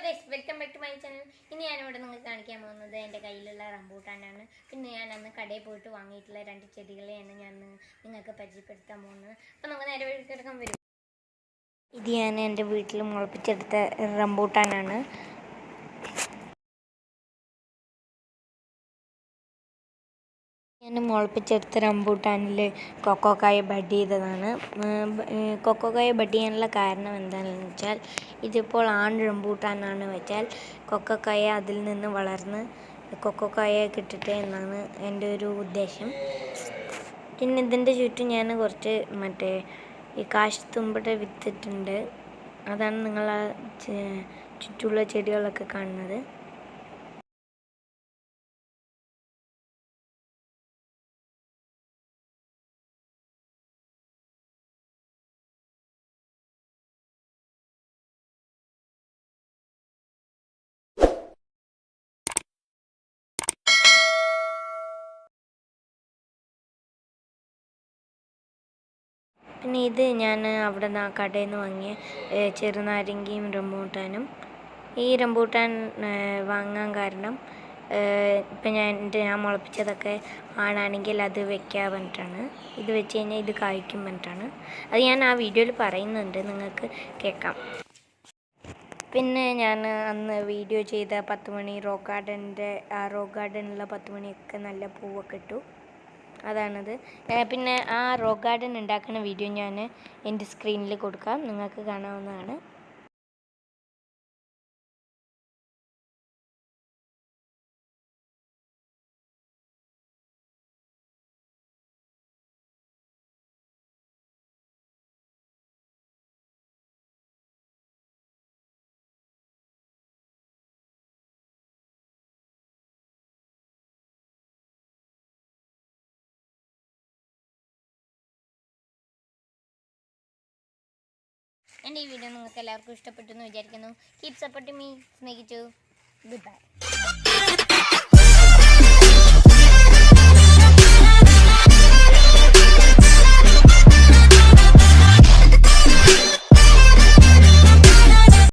Guys, welcome back to my channel. ഇനി ഞാനിവിടെ നിങ്ങൾക്ക് കാണിക്കാൻ പോകുന്നത് എൻ്റെ കയ്യിലുള്ള റംബൂട്ടാനാണ്. പിന്നെ ഞാൻ അന്ന് കടയിൽ പോയിട്ട് വാങ്ങിയിട്ടുള്ള 2 ചെടികളെയാണ് ഞാൻ നിങ്ങൾക്ക് പരിചയപ്പെടുത്താൻ പോകുന്നത്. അപ്പോൾ നമുക്ക് നേരെ വീട്ടിലെടുക്കാൻ വരും. ഇത് ഞാൻ എൻ്റെ വീട്ടിൽ മുളപ്പിച്ചെടുത്ത റംബൂട്ടാനാണ്. ഞാൻ മുളപ്പിച്ചെടുത്ത റംബൂട്ടാനിൽ കൊക്കോക്കായ ബഡ് ചെയ്തതാണ്. കൊക്കോക്കായ ബഡ് ചെയ്യാനുള്ള കാരണം എന്താണെന്ന് വെച്ചാൽ, ഇതിപ്പോൾ ആൺ റംബൂട്ടാനാണ് വെച്ചാൽ കൊക്കോക്കായ അതിൽ നിന്ന് വളർന്ന് കൊക്കോക്കായ കിട്ടട്ടെ എന്നാണ് എൻ്റെ ഒരു ഉദ്ദേശം. പിന്നെ ഇതിൻ്റെ ചുറ്റും ഞാൻ കുറച്ച് ഈ കാശിത്തുമ്പയുടെ വിത്തിട്ടുണ്ട്. അതാണ് നിങ്ങൾ ചുറ്റുള്ള ചെടികളൊക്കെ കാണുന്നത്. പിന്നെ ഇത് ഞാൻ അവിടെ നിന്ന് കടയിൽ നിന്ന് വാങ്ങിയ ചെറുനാരങ്ങയും റംബൂട്ടാനും. ഈ റംബൂട്ടാൻ വാങ്ങാൻ കാരണം ഇപ്പം ഞാൻ മുളപ്പിച്ചതൊക്കെ ആണാണെങ്കിൽ അത് വെക്കാൻ പറഞ്ഞിട്ടാണ്. ഇത് വെച്ച് കഴിഞ്ഞാൽ ഇത് കായ്ക്കും പറഞ്ഞിട്ടാണ്. അത് ഞാൻ ആ വീഡിയോയിൽ പറയുന്നുണ്ട്, നിങ്ങൾക്ക് കേൾക്കാം. പിന്നെ ഞാൻ അന്ന് വീഡിയോ ചെയ്ത 10 മണി റോക്ക് ഗാർഡനിലുള്ള 10 മണിയൊക്കെ നല്ല പൂവൊക്കെ ഇട്ടു. അതാണത്. പിന്നെ ആ റോക്ക് ഗാർഡൻ ഉണ്ടാക്കുന്ന വീഡിയോ ഞാൻ എൻ്റെ സ്ക്രീനിൽ കൊടുക്കാം, നിങ്ങൾക്ക് കാണാവുന്നതാണ്. എൻ്റെ ഈ വീഡിയോ നിങ്ങൾക്ക് എല്ലാവർക്കും ഇഷ്ടപ്പെട്ടു എന്ന് വിചാരിക്കുന്നു. Keep supporting me. സ്നേഹിച്ചു. Good by.